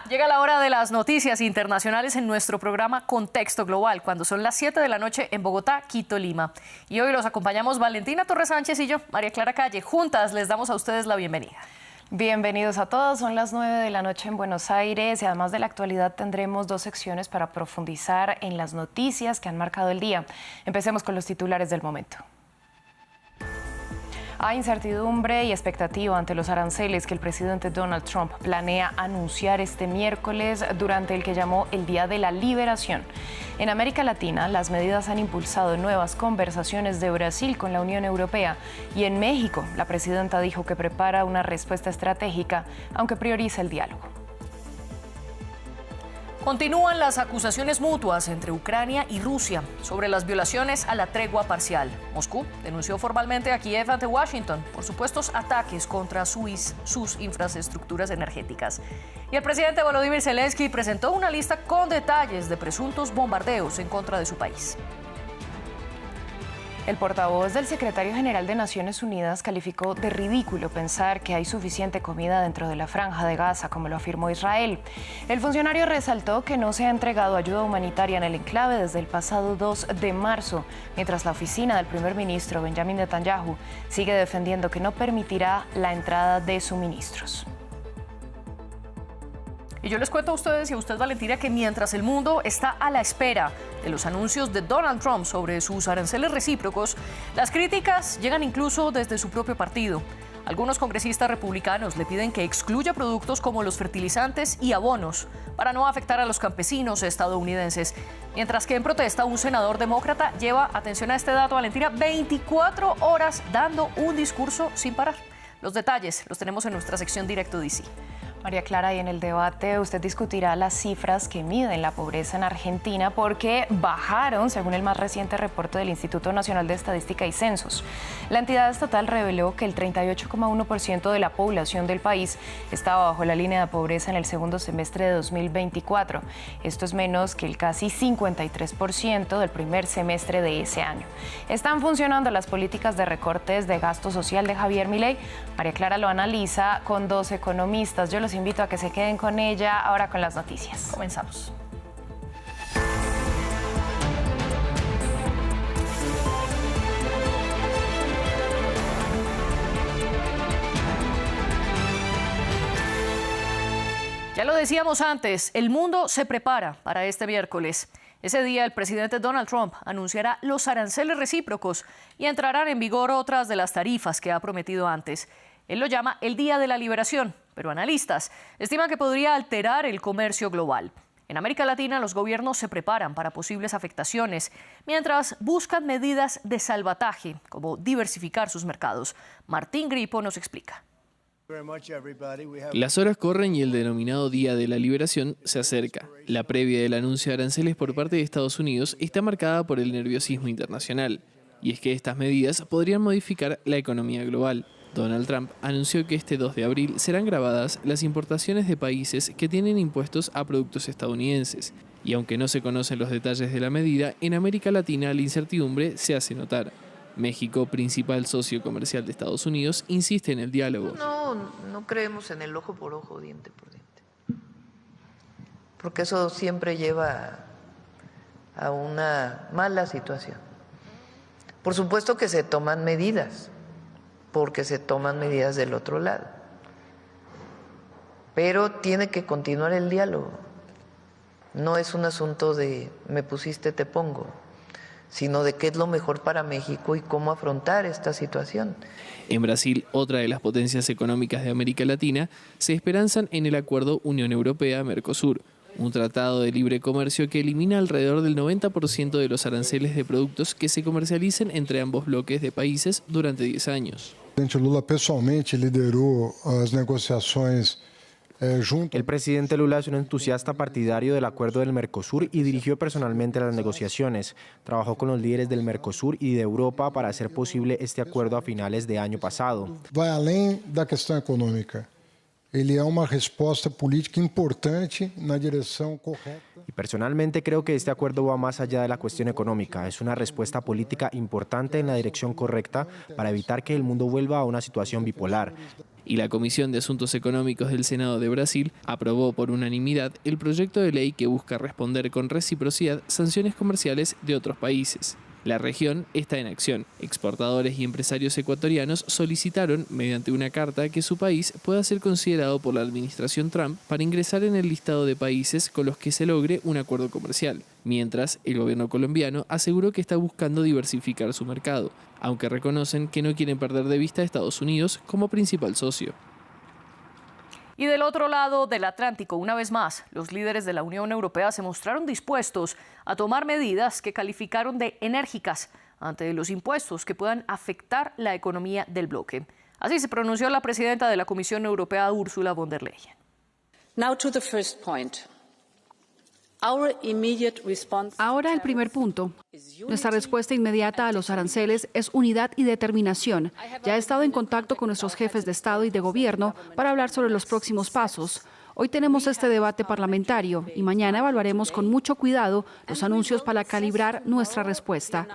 Llega la hora de las noticias internacionales en nuestro programa Contexto Global, cuando son las 7 de la noche en Bogotá, Quito, Lima. Y hoy los acompañamos Valentina Torres Sánchez y yo, María Clara Calle. Juntas les damos a ustedes la bienvenida. Bienvenidos a todos, son las 9 de la noche en Buenos Aires y además de la actualidad tendremos dos secciones para profundizar en las noticias que han marcado el día. Empecemos con los titulares del momento. Hay incertidumbre y expectativa ante los aranceles que el presidente Donald Trump planea anunciar este miércoles durante el que llamó el Día de la Liberación. En América Latina, las medidas han impulsado nuevas conversaciones de Brasil con la Unión Europea y en México, la presidenta dijo que prepara una respuesta estratégica, aunque prioriza el diálogo. Continúan las acusaciones mutuas entre Ucrania y Rusia sobre las violaciones a la tregua parcial. Moscú denunció formalmente a Kiev ante Washington por supuestos ataques contra sus infraestructuras energéticas. Y el presidente Volodymyr Zelensky presentó una lista con detalles de presuntos bombardeos en contra de su país. El portavoz del secretario general de Naciones Unidas calificó de ridículo pensar que hay suficiente comida dentro de la franja de Gaza, como lo afirmó Israel. El funcionario resaltó que no se ha entregado ayuda humanitaria en el enclave desde el pasado 2 de marzo, mientras la oficina del primer ministro Benjamin Netanyahu sigue defendiendo que no permitirá la entrada de suministros. Y yo les cuento a ustedes y a usted, Valentina, que mientras el mundo está a la espera de los anuncios de Donald Trump sobre sus aranceles recíprocos, las críticas llegan incluso desde su propio partido. Algunos congresistas republicanos le piden que excluya productos como los fertilizantes y abonos para no afectar a los campesinos estadounidenses. Mientras que en protesta, un senador demócrata lleva, atención a este dato, Valentina, 24 horas dando un discurso sin parar. Los detalles los tenemos en nuestra sección Directo DC. María Clara, y en el debate usted discutirá las cifras que miden la pobreza en Argentina porque bajaron, según el más reciente reporte del Instituto Nacional de Estadística y Censos. La entidad estatal reveló que el 38,1% de la población del país estaba bajo la línea de pobreza en el segundo semestre de 2024. Esto es menos que el casi 53% del primer semestre de ese año. ¿Están funcionando las políticas de recortes de gasto social de Javier Milei? María Clara lo analiza con dos economistas. Yo los invito a que se queden con ella ahora con las noticias. Comenzamos. Ya lo decíamos antes, el mundo se prepara para este miércoles. Ese día el presidente Donald Trump anunciará los aranceles recíprocos y entrarán en vigor otras de las tarifas que ha prometido antes. Él lo llama el Día de la Liberación, pero analistas estiman que podría alterar el comercio global. En América Latina, los gobiernos se preparan para posibles afectaciones, mientras buscan medidas de salvataje, como diversificar sus mercados. Martín Gripo nos explica. Las horas corren y el denominado Día de la Liberación se acerca. La previa del anuncio de aranceles por parte de Estados Unidos está marcada por el nerviosismo internacional. Y es que estas medidas podrían modificar la economía global. Donald Trump anunció que este 2 de abril serán grabadas las importaciones de países que tienen impuestos a productos estadounidenses. Y aunque no se conocen los detalles de la medida, en América Latina la incertidumbre se hace notar. México, principal socio comercial de Estados Unidos, insiste en el diálogo. No creemos en el ojo por ojo, diente por diente. Porque eso siempre lleva a una mala situación. Por supuesto que se toman medidas, porque se toman medidas del otro lado. Pero tiene que continuar el diálogo. No es un asunto de me pusiste, te pongo, sino de qué es lo mejor para México y cómo afrontar esta situación. En Brasil, otra de las potencias económicas de América Latina, se esperanzan en el acuerdo Unión Europea-Mercosur, un tratado de libre comercio que elimina alrededor del 90% de los aranceles de productos que se comercialicen entre ambos bloques de países durante 10 años. O presidente Lula pessoalmente lideró las negociaciones. El presidente Lula es un entusiasta partidario del acuerdo del Mercosur y dirigió personalmente las negociaciones. Trabajó con los líderes del Mercosur y de Europa para hacer posible este acuerdo a finales de año pasado. Va além da questão econômica. Ele é uma resposta política importante na direção correta. Y personalmente creo que este acuerdo va más allá de la cuestión económica. Es una respuesta política importante en la dirección correcta para evitar que el mundo vuelva a una situación bipolar. Y la Comisión de Asuntos Económicos del Senado de Brasil aprobó por unanimidad el proyecto de ley que busca responder con reciprocidad sanciones comerciales de otros países. La región está en acción. Exportadores y empresarios ecuatorianos solicitaron, mediante una carta, que su país pueda ser considerado por la administración Trump para ingresar en el listado de países con los que se logre un acuerdo comercial. Mientras, el gobierno colombiano aseguró que está buscando diversificar su mercado, aunque reconocen que no quieren perder de vista a Estados Unidos como principal socio. Y del otro lado del Atlántico, una vez más, los líderes de la Unión Europea se mostraron dispuestos a tomar medidas que calificaron de enérgicas ante los impuestos que puedan afectar la economía del bloque. Así se pronunció la presidenta de la Comisión Europea, Ursula von der Leyen. Now to the first point. Ahora el primer punto. Nuestra respuesta inmediata a los aranceles es unidad y determinación. Ya he estado en contacto con nuestros jefes de Estado y de Gobierno para hablar sobre los próximos pasos. Hoy tenemos este debate parlamentario y mañana evaluaremos con mucho cuidado los anuncios para calibrar nuestra respuesta.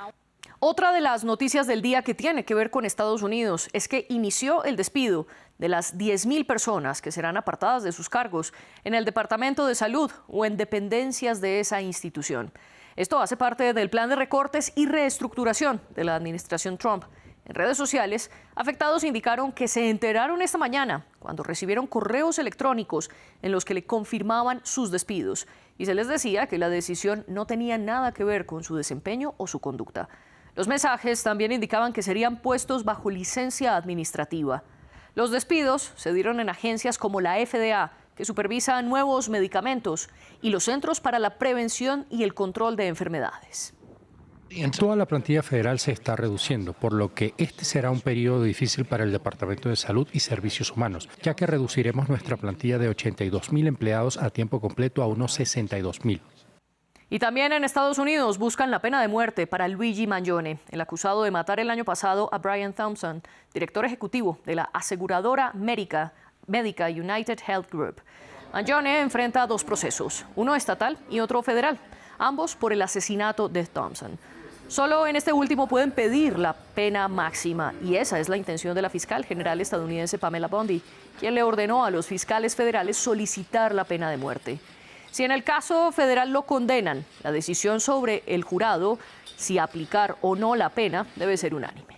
Otra de las noticias del día que tiene que ver con Estados Unidos es que inició el despido de las 10.000 personas que serán apartadas de sus cargos en el Departamento de Salud o en dependencias de esa institución. Esto hace parte del plan de recortes y reestructuración de la administración Trump. En redes sociales, afectados indicaron que se enteraron esta mañana cuando recibieron correos electrónicos en los que le confirmaban sus despidos y se les decía que la decisión no tenía nada que ver con su desempeño o su conducta. Los mensajes también indicaban que serían puestos bajo licencia administrativa. Los despidos se dieron en agencias como la FDA, que supervisa nuevos medicamentos, y los Centros para la Prevención y el Control de Enfermedades. Toda la plantilla federal se está reduciendo, por lo que este será un periodo difícil para el Departamento de Salud y Servicios Humanos, ya que reduciremos nuestra plantilla de 82.000 empleados a tiempo completo a unos 62.000. Y también en Estados Unidos buscan la pena de muerte para Luigi Mangione, el acusado de matar el año pasado a Brian Thompson, director ejecutivo de la aseguradora médica United Health Group. Mangione enfrenta dos procesos, uno estatal y otro federal, ambos por el asesinato de Thompson. Solo en este último pueden pedir la pena máxima y esa es la intención de la fiscal general estadounidense Pamela Bondi, quien le ordenó a los fiscales federales solicitar la pena de muerte. Si en el caso federal lo condenan, la decisión sobre el jurado, si aplicar o no la pena, debe ser unánime.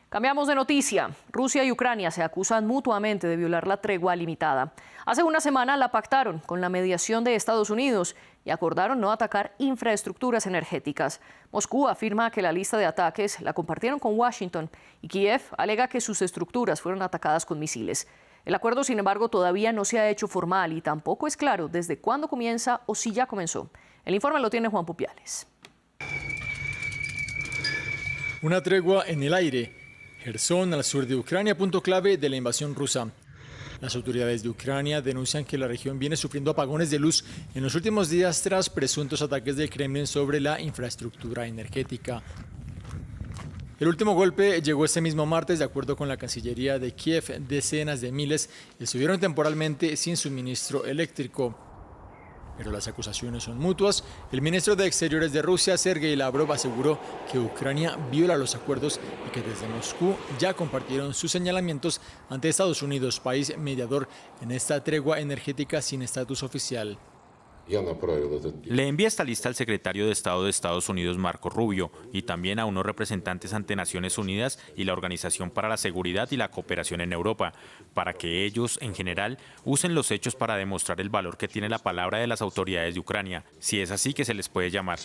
Cambiamos de noticia. Rusia y Ucrania se acusan mutuamente de violar la tregua limitada. Hace una semana la pactaron con la mediación de Estados Unidos y acordaron no atacar infraestructuras energéticas. Moscú afirma que la lista de ataques la compartieron con Washington y Kiev alega que sus estructuras fueron atacadas con misiles. El acuerdo, sin embargo, todavía no se ha hecho formal y tampoco es claro desde cuándo comienza o si ya comenzó. El informe lo tiene Juan Pupiales. Una tregua en el aire. Jersón, al sur de Ucrania, punto clave de la invasión rusa. Las autoridades de Ucrania denuncian que la región viene sufriendo apagones de luz en los últimos días tras presuntos ataques del Kremlin sobre la infraestructura energética. El último golpe llegó este mismo martes. De acuerdo con la Cancillería de Kiev, decenas de miles estuvieron temporalmente sin suministro eléctrico. Pero las acusaciones son mutuas. El ministro de Exteriores de Rusia, Sergei Lavrov, aseguró que Ucrania viola los acuerdos y que desde Moscú ya compartieron sus señalamientos ante Estados Unidos, país mediador en esta tregua energética sin estatus oficial. Le envié esta lista al secretario de Estado de Estados Unidos, Marco Rubio, y también a unos representantes ante Naciones Unidas y la Organización para la Seguridad y la Cooperación en Europa, para que ellos, en general, usen los hechos para demostrar el valor que tiene la palabra de las autoridades de Ucrania, si es así que se les puede llamar.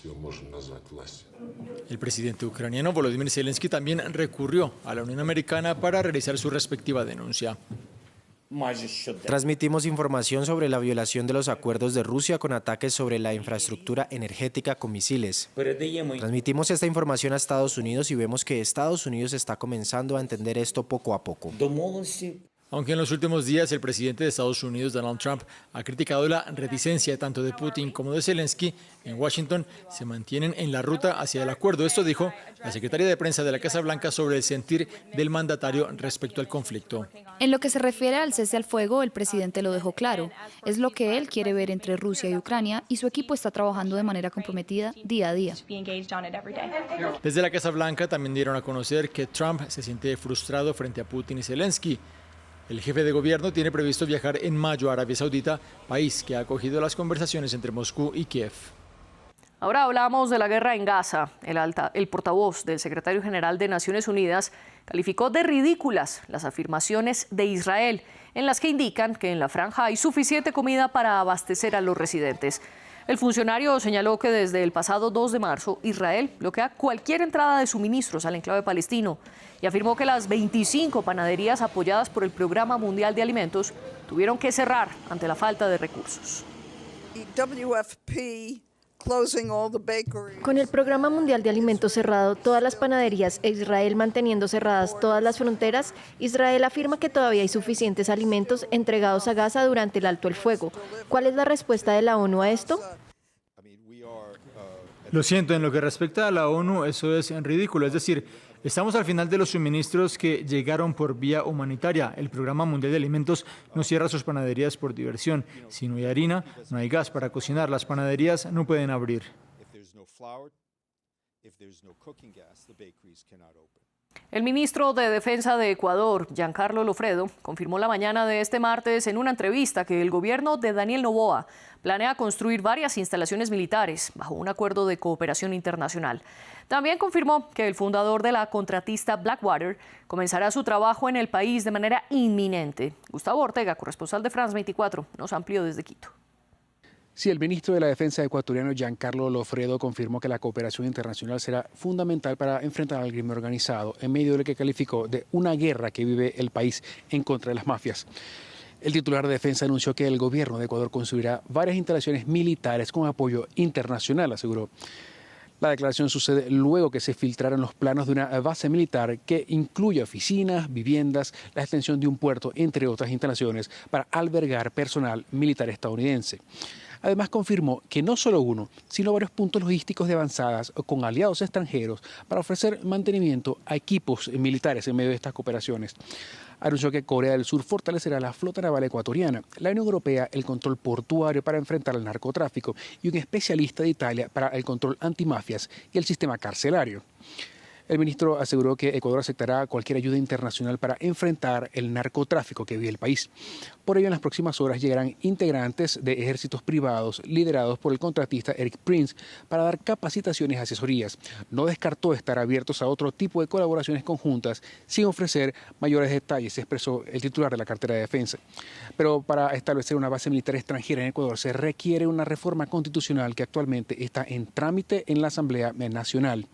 El presidente ucraniano Volodymyr Zelensky también recurrió a la Unión Americana para realizar su respectiva denuncia. Transmitimos información sobre la violación de los acuerdos de Rusia con ataques sobre la infraestructura energética con misiles. Transmitimos esta información a Estados Unidos y vemos que Estados Unidos está comenzando a entender esto poco a poco. Aunque en los últimos días el presidente de Estados Unidos, Donald Trump, ha criticado la reticencia tanto de Putin como de Zelensky, en Washington se mantienen en la ruta hacia el acuerdo. Esto dijo la secretaria de prensa de la Casa Blanca sobre el sentir del mandatario respecto al conflicto. En lo que se refiere al cese al fuego, el presidente lo dejó claro. Es lo que él quiere ver entre Rusia y Ucrania y su equipo está trabajando de manera comprometida día a día. Desde la Casa Blanca también dieron a conocer que Trump se siente frustrado frente a Putin y Zelensky. El jefe de gobierno tiene previsto viajar en mayo a Arabia Saudita, país que ha acogido las conversaciones entre Moscú y Kiev. Ahora hablamos de la guerra en Gaza. El portavoz del secretario general de Naciones Unidas calificó de ridículas las afirmaciones de Israel, en las que indican que en la franja hay suficiente comida para abastecer a los residentes. El funcionario señaló que desde el pasado 2 de marzo, Israel bloquea cualquier entrada de suministros al enclave palestino y afirmó que las 25 panaderías apoyadas por el Programa Mundial de Alimentos tuvieron que cerrar ante la falta de recursos. Con el Programa Mundial de Alimentos cerrado, todas las panaderías e Israel manteniendo cerradas todas las fronteras, Israel afirma que todavía hay suficientes alimentos entregados a Gaza durante el alto el fuego. ¿Cuál es la respuesta de la ONU a esto? Lo siento, en lo que respecta a la ONU, eso es ridículo. Es decir, estamos al final de los suministros que llegaron por vía humanitaria. El Programa Mundial de Alimentos no cierra sus panaderías por diversión. Si no hay harina, no hay gas para cocinar. Las panaderías no pueden abrir. El ministro de Defensa de Ecuador, Giancarlo Lofredo, confirmó la mañana de este martes en una entrevista que el gobierno de Daniel Noboa planea construir varias instalaciones militares bajo un acuerdo de cooperación internacional. También confirmó que el fundador de la contratista Blackwater comenzará su trabajo en el país de manera inminente. Gustavo Ortega, corresponsal de France 24, nos amplió desde Quito. Sí, el ministro de la Defensa ecuatoriano Giancarlo Lofredo confirmó que la cooperación internacional será fundamental para enfrentar al crimen organizado en medio de lo que calificó de una guerra que vive el país en contra de las mafias. El titular de Defensa anunció que el gobierno de Ecuador construirá varias instalaciones militares con apoyo internacional, aseguró. La declaración sucede luego que se filtraron los planos de una base militar que incluye oficinas, viviendas, la extensión de un puerto, entre otras instalaciones, para albergar personal militar estadounidense. Además, confirmó que no solo uno, sino varios puntos logísticos de avanzadas con aliados extranjeros para ofrecer mantenimiento a equipos militares en medio de estas cooperaciones. Anunció que Corea del Sur fortalecerá la flota naval ecuatoriana, la Unión Europea el control portuario para enfrentar el narcotráfico y un especialista de Italia para el control antimafias y el sistema carcelario. El ministro aseguró que Ecuador aceptará cualquier ayuda internacional para enfrentar el narcotráfico que vive el país. Por ello, en las próximas horas llegarán integrantes de ejércitos privados liderados por el contratista Eric Prince para dar capacitaciones y asesorías. No descartó estar abiertos a otro tipo de colaboraciones conjuntas sin ofrecer mayores detalles, expresó el titular de la cartera de defensa. Pero para establecer una base militar extranjera en Ecuador se requiere una reforma constitucional que actualmente está en trámite en la Asamblea Nacional.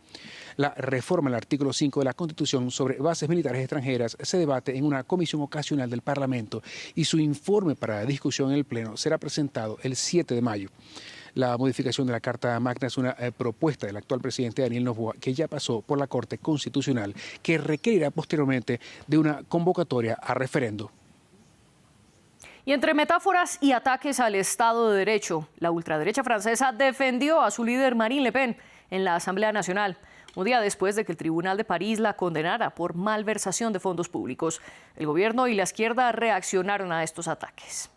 La reforma al artículo 5 de la Constitución sobre bases militares extranjeras se debate en una comisión ocasional del Parlamento y su informe para discusión en el Pleno será presentado el 7 de mayo. La modificación de la Carta Magna es una propuesta del actual presidente Daniel Noboa que ya pasó por la Corte Constitucional, que requerirá posteriormente de una convocatoria a referendo. Y entre metáforas y ataques al Estado de Derecho, la ultraderecha francesa defendió a su líder Marine Le Pen en la Asamblea Nacional, un día después de que el Tribunal de París la condenara por malversación de fondos públicos. El gobierno y la izquierda reaccionaron a estos ataques.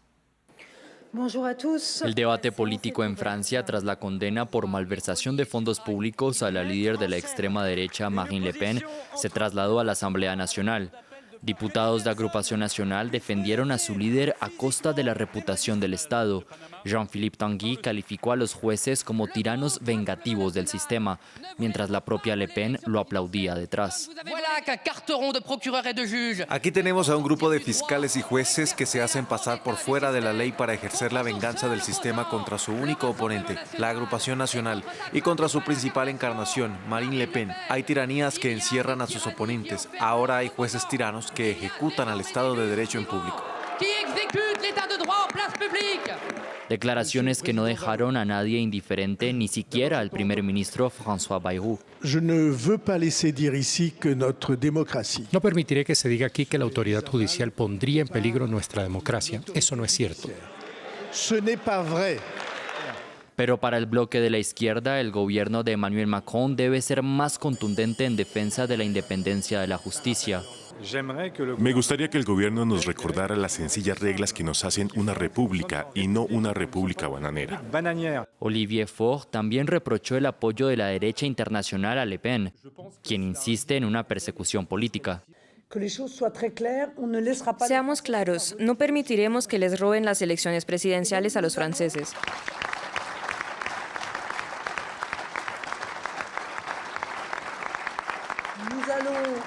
El debate político en Francia tras la condena por malversación de fondos públicos a la líder de la extrema derecha Marine Le Pen se trasladó a la Asamblea Nacional. Diputados de Agrupación Nacional defendieron a su líder a costa de la reputación del Estado. Jean-Philippe Tanguy calificó a los jueces como tiranos vengativos del sistema, mientras la propia Le Pen lo aplaudía detrás. Aquí tenemos a un grupo de fiscales y jueces que se hacen pasar por fuera de la ley para ejercer la venganza del sistema contra su único oponente, la Agrupación Nacional, y contra su principal encarnación, Marine Le Pen. Hay tiranías que encierran a sus oponentes. Ahora hay jueces tiranos que ejecutan al Estado de Derecho en público. Declaraciones que no dejaron a nadie indiferente, ni siquiera al primer ministro François Bayrou. No permitiré que se diga aquí que la autoridad judicial pondría en peligro nuestra democracia. Eso no es cierto. Pero para el bloque de la izquierda, el gobierno de Emmanuel Macron debe ser más contundente en defensa de la independencia de la justicia. Me gustaría que el gobierno nos recordara las sencillas reglas que nos hacen una república y no una república bananera. Olivier Faure también reprochó el apoyo de la derecha internacional a Le Pen, quien insiste en una persecución política. Seamos claros, no permitiremos que les roben las elecciones presidenciales a los franceses.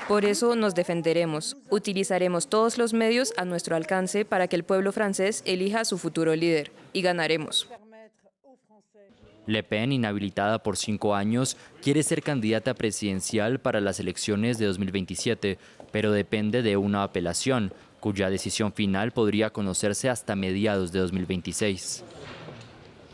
Por eso nos defenderemos. Utilizaremos todos los medios a nuestro alcance para que el pueblo francés elija a su futuro líder. Y ganaremos. Le Pen, inhabilitada por 5 años, quiere ser candidata presidencial para las elecciones de 2027, pero depende de una apelación, cuya decisión final podría conocerse hasta mediados de 2026.